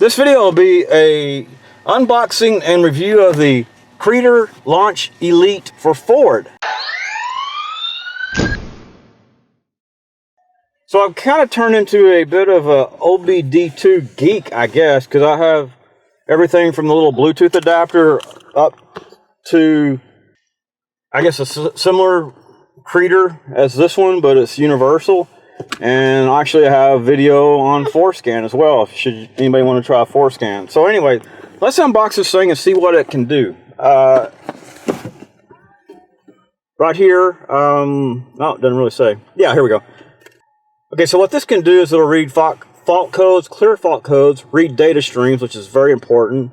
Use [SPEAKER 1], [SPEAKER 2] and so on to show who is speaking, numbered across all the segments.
[SPEAKER 1] This video will be a unboxing and review of the Creader Launch Elite for Ford. So I've kind of turned into a bit of a OBDII geek, I guess, because I have everything from the little Bluetooth adapter up to, I guess, a similar Creader as this one, but it's universal. And actually I have video on ForeScan as well, should anybody want to try ForeScan. So anyway, let's unbox this thing and see what it can do. Right here, oh, it doesn't really say. Yeah, here we go. Okay, so what this can do is it'll read fault codes, clear fault codes, read data streams, which is very important,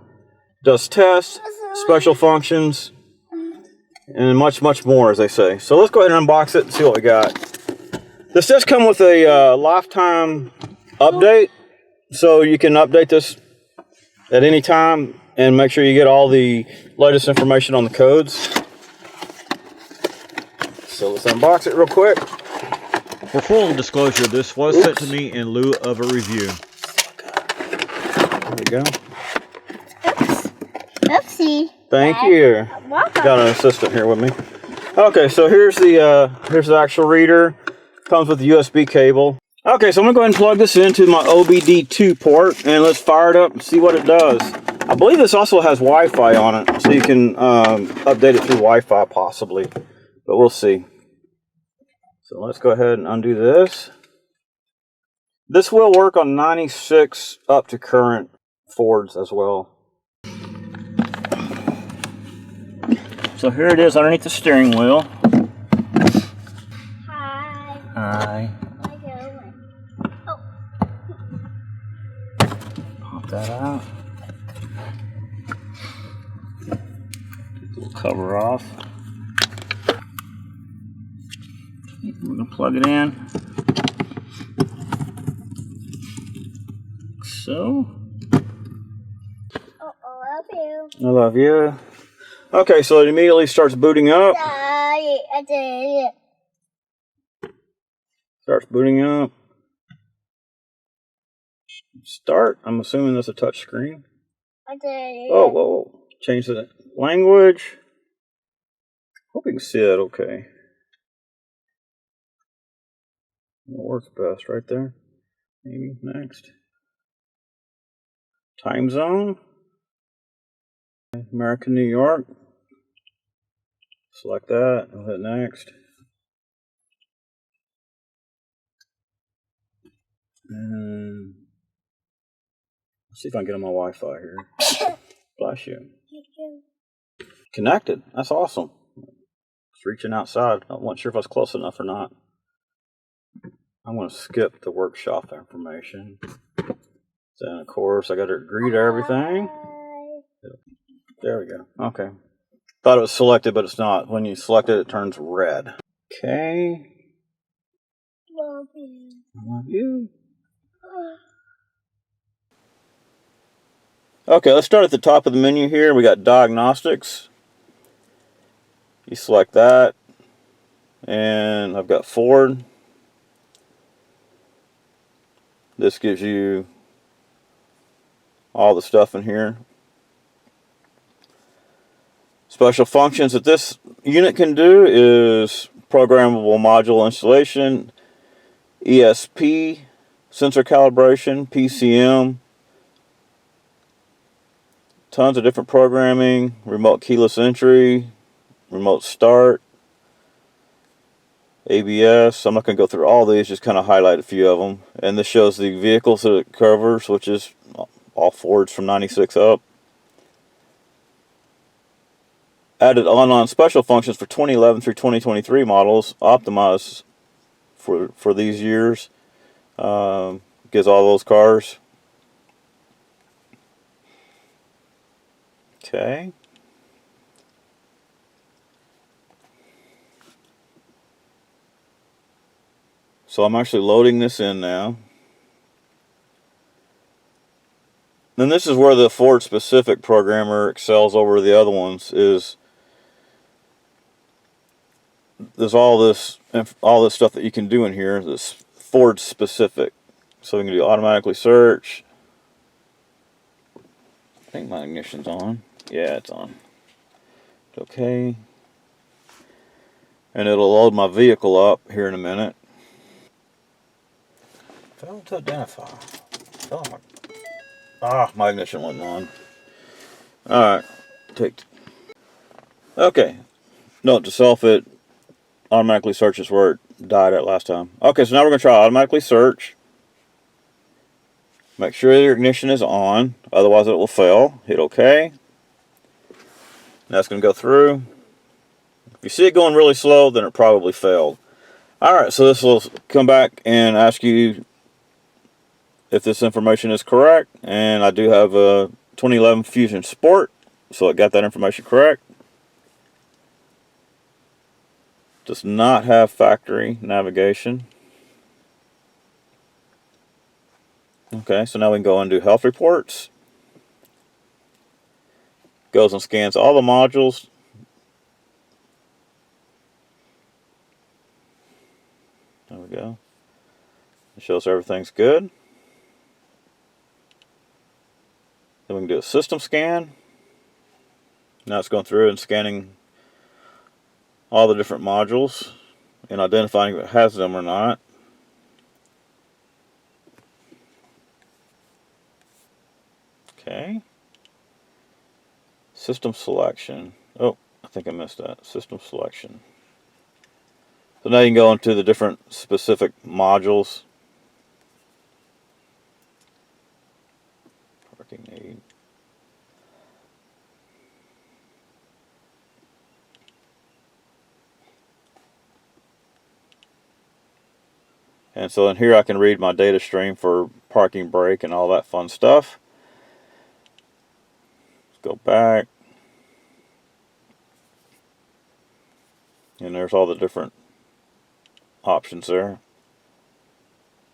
[SPEAKER 1] does tests, special functions, and much, much more, as they say. So let's go ahead and unbox it and see what we got. This does come with a lifetime update, so you can update this at any time and make sure you get all the latest information on the codes. So let's unbox it real quick.
[SPEAKER 2] For full disclosure, this was sent to me in lieu of a review.
[SPEAKER 1] There we go.
[SPEAKER 3] Oops. Oopsie.
[SPEAKER 1] Thank you. Got an assistant here with me. Okay, so here's the actual reader. Comes with the USB cable. Okay, so I'm gonna go ahead and plug this into my OBDII port and let's fire it up and see what it does. I believe this also has Wi-Fi on it, so you can update it through Wi-Fi possibly, but we'll see. So let's go ahead and undo this. This will work on 96 up to current Fords as well. So here it is underneath the steering wheel. Hi.
[SPEAKER 3] Oh.
[SPEAKER 1] Pop that out. We'll cover off. We're gonna plug it in. So.
[SPEAKER 3] I love you.
[SPEAKER 1] I love you. Okay, so it immediately starts booting up.
[SPEAKER 3] I did it.
[SPEAKER 1] Starts booting up. Start. I'm assuming that's a touch screen.
[SPEAKER 3] I did it.
[SPEAKER 1] Oh, whoa. Change the language. Hope you can see that okay. What works best right there? Maybe next. Time zone. America, New York. Select that. I'll hit next. And let's see if I can get on my Wi-Fi here. Bless you. Connected. That's awesome. It's reaching outside. I wasn't sure if I was close enough or not. I'm going to skip the workshop information. Then, of course, I got to agree to everything. There we go. Okay. Thought it was selected, but it's not. When you select it, it turns red. Okay.
[SPEAKER 3] Love you.
[SPEAKER 1] I love you. Okay, let's start at the top of the menu here. We got diagnostics. You select that. And I've got Ford. This gives you all the stuff in here. Special functions that this unit can do is programmable module installation, ESP, sensor calibration, PCM, tons of different programming, remote keyless entry, remote start, ABS. I'm not going to go through all these, just kind of highlight a few of them. And this shows the vehicles that it covers, which is all Fords from 96 up. Added on special functions for 2011 through 2023 models, optimized for these years. Gives all those cars. Okay. So I'm actually loading this in now. Then this is where the Ford specific programmer excels over the other ones. There's all this stuff that you can do in here. This Ford specific. So we can do automatically search, I think my ignition's on. Yeah, it's on. Okay. And it'll load my vehicle up here in a minute. Fail to identify. Oh my ignition wasn't on. Alright. Okay. Note to self, it automatically searches where it died at last time. Okay, so now we're going to try automatically search. Make sure your ignition is on, otherwise it will fail. Hit OK. That's going to go through. If you see it going really slow, then it probably failed. Alright, so this will come back and ask you if this information is correct. And I do have a 2011 Fusion Sport, so it got that information correct. Does not have factory navigation. Okay, so now we can go and do health reports. Goes and scans all the modules. There we go. It shows everything's good. Then we can do a system scan. Now it's going through and scanning all the different modules and identifying if it has them or not. Okay. System selection. Oh, I think I missed that. System selection. So now you can go into the different specific modules. Parking aid. And so in here I can read my data stream for parking brake and all that fun stuff. Let's go back. And there's all the different options there.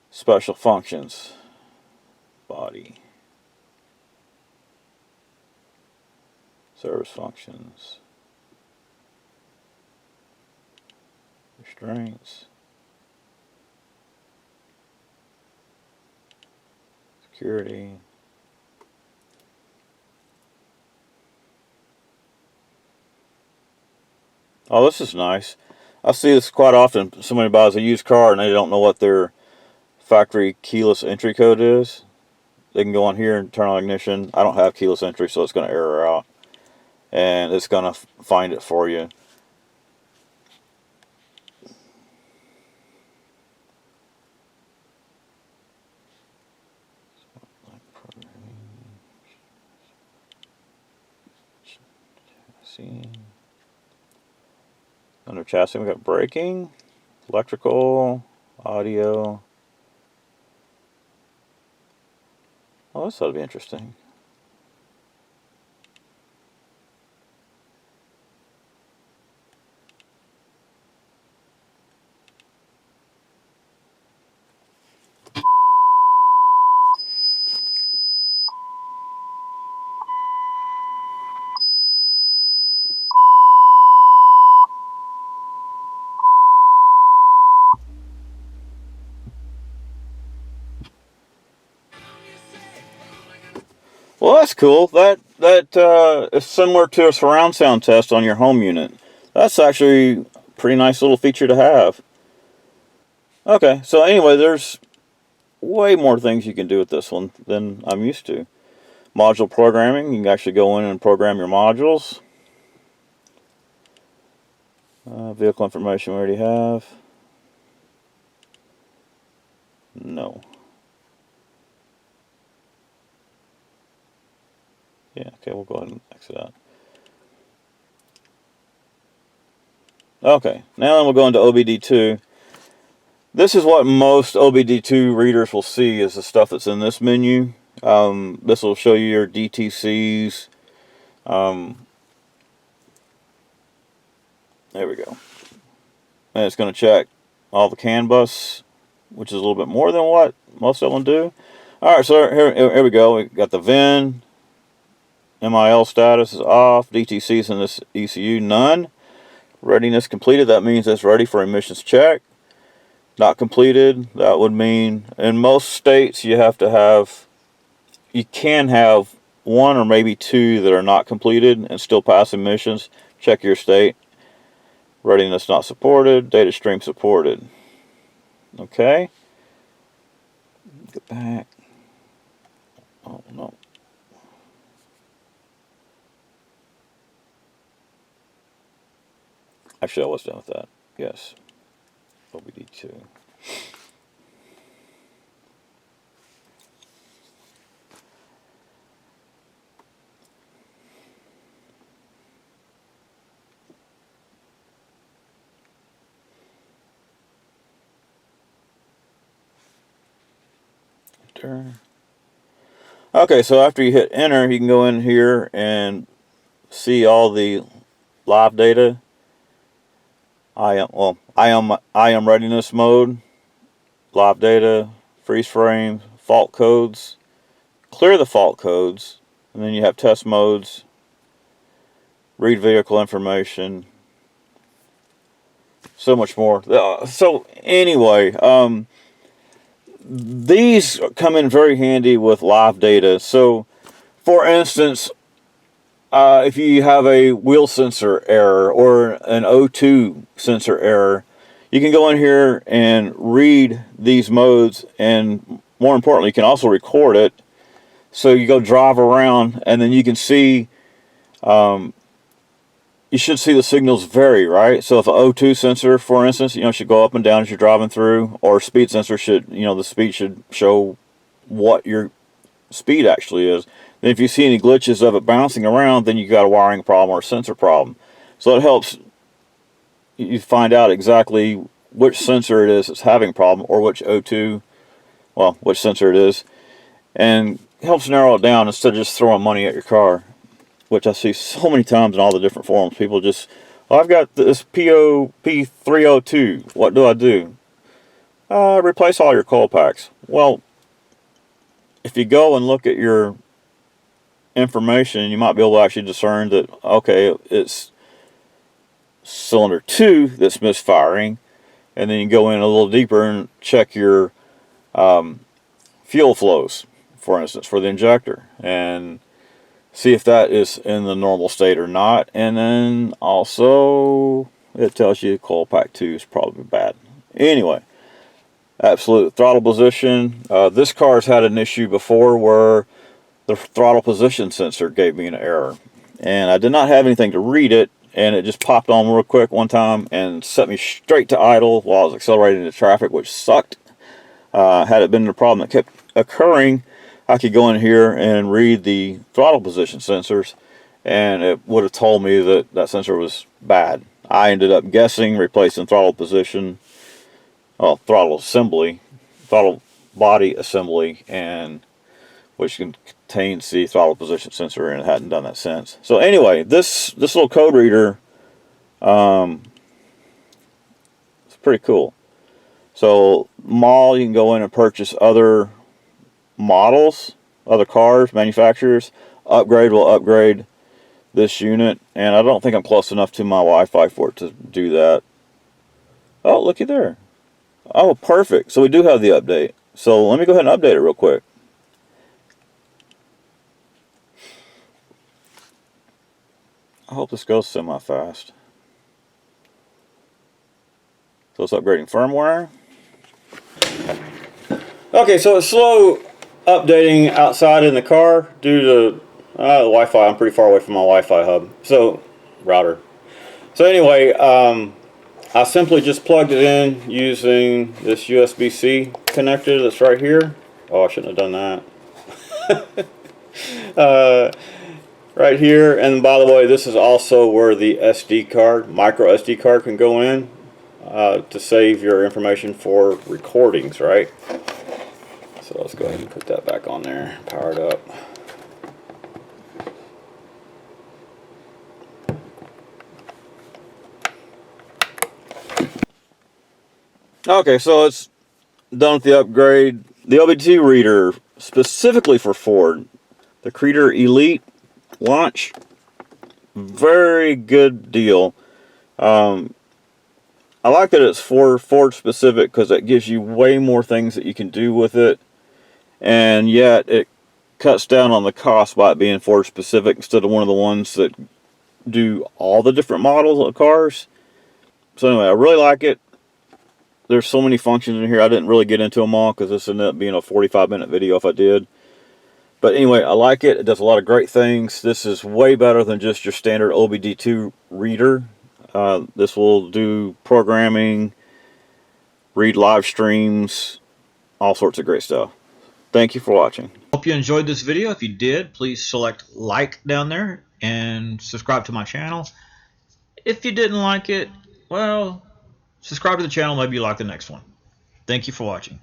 [SPEAKER 1] Special functions. Body. Service functions. Restraints. Security. Oh, this is nice. I see this quite often. Somebody buys a used car and they don't know what their factory keyless entry code is. They can go on here and turn on ignition. I don't have keyless entry, so it's going to error out. And it's going to find it for you. Under chassis, we got braking, electrical, audio. Oh, this ought to be interesting. Well, that's cool. That is similar to a surround sound test on your home unit. That's actually a pretty nice little feature to have. Okay, so anyway, there's way more things you can do with this one than I'm used to. Module programming, you can actually go in and program your modules. Vehicle information we already have. No. Yeah, okay, we'll go ahead and exit out. Okay, now we'll go into OBDII. This is what most OBDII readers will see, is the stuff that's in this menu. This will show you your DTCs. There we go. And it's going to check all the CAN bus, which is a little bit more than what most of them do. Alright, so here we go. We got the VIN. MIL status is off. DTCs in this ECU, none. Readiness completed, that means it's ready for emissions check. Not completed, that would mean in most states you have to have, you can have one or maybe two that are not completed and still passing missions. Check your state. Readiness not supported. Data stream supported. Okay. Get back. Oh, no. Actually, I was done with that. Yes. OBDII. Enter. Okay, so after you hit enter, you can go in here and see all the live data. I am readiness mode, live data, freeze frames, fault codes, clear the fault codes, and then you have test modes, read vehicle information, so much more. So anyway, these come in very handy with live data. So for instance, if you have a wheel sensor error or an O2 sensor error, you can go in here and read these modes, and more importantly, you can also record it. So you go drive around, and then you can see, you should see the signals vary, right? So if an O2 sensor, for instance, should go up and down as you're driving through, or speed sensor should, the speed should show what your speed actually is. Then if you see any glitches of it bouncing around, then you got a wiring problem or a sensor problem. So it helps you find out exactly which sensor it is that's having a problem, or which O2, well, which sensor it is, and helps narrow it down instead of just throwing money at your car, which I see so many times in all the different forums. People just, oh, I've got this P302, what do I do? Replace all your coil packs. Well, if you go and look at your information, you might be able to actually discern that, okay, it's cylinder 2 that's misfiring, and then you go in a little deeper and check your fuel flows, for instance, for the injector, and see if that is in the normal state or not. And then also it tells you coil pack 2 is probably bad. Anyway, absolute throttle position. This car's had an issue before where the throttle position sensor gave me an error, and I did not have anything to read it, and it just popped on real quick one time and set me straight to idle while I was accelerating into traffic, which sucked. Had it been a problem that kept occurring, I could go in here and read the throttle position sensors, and it would have told me that that sensor was bad. I ended up guessing, replacing throttle position, well, throttle assembly, throttle body assembly, and which contains the throttle position sensor, and it hadn't done that since. So anyway, this little code reader, it's pretty cool. So mall, you can go in and purchase other models, other cars, manufacturers. Upgrade will upgrade this unit, and I don't think I'm close enough to my Wi-Fi for it to do that. Oh, looky there. Oh, perfect. So we do have the update. So let me go ahead and update it real quick. I hope this goes semi-fast. So it's upgrading firmware. Okay, so it's slow updating outside in the car due to the Wi-Fi. I'm pretty far away from my Wi-Fi hub, so router. So anyway, I simply just plugged it in using this USB-C connector that's right here. Oh, I shouldn't have done that. Right here, and by the way, this is also where the SD card, micro SD card, can go in to save your information for recordings, right? So let's go ahead and put that back on there, power it up. Okay, so it's done with the upgrade. The OBDII reader, specifically for Ford, the Creader Elite Launch, very good deal. I like that it's for Ford specific because it gives you way more things that you can do with it, and yet it cuts down on the cost by it being Ford specific instead of one of the ones that do all the different models of cars. So anyway, I really like it. There's so many functions in here. I didn't really get into them all because this ended up being a 45-minute video if I did. But anyway, I like it. It does a lot of great things. This is way better than just your standard OBDII reader. This will do programming, read live streams, all sorts of great stuff. Thank you for watching.
[SPEAKER 2] Hope you enjoyed this video. If you did, please select like down there and subscribe to my channel. If you didn't like it, well, subscribe to the channel. Maybe you like the next one. Thank you for watching.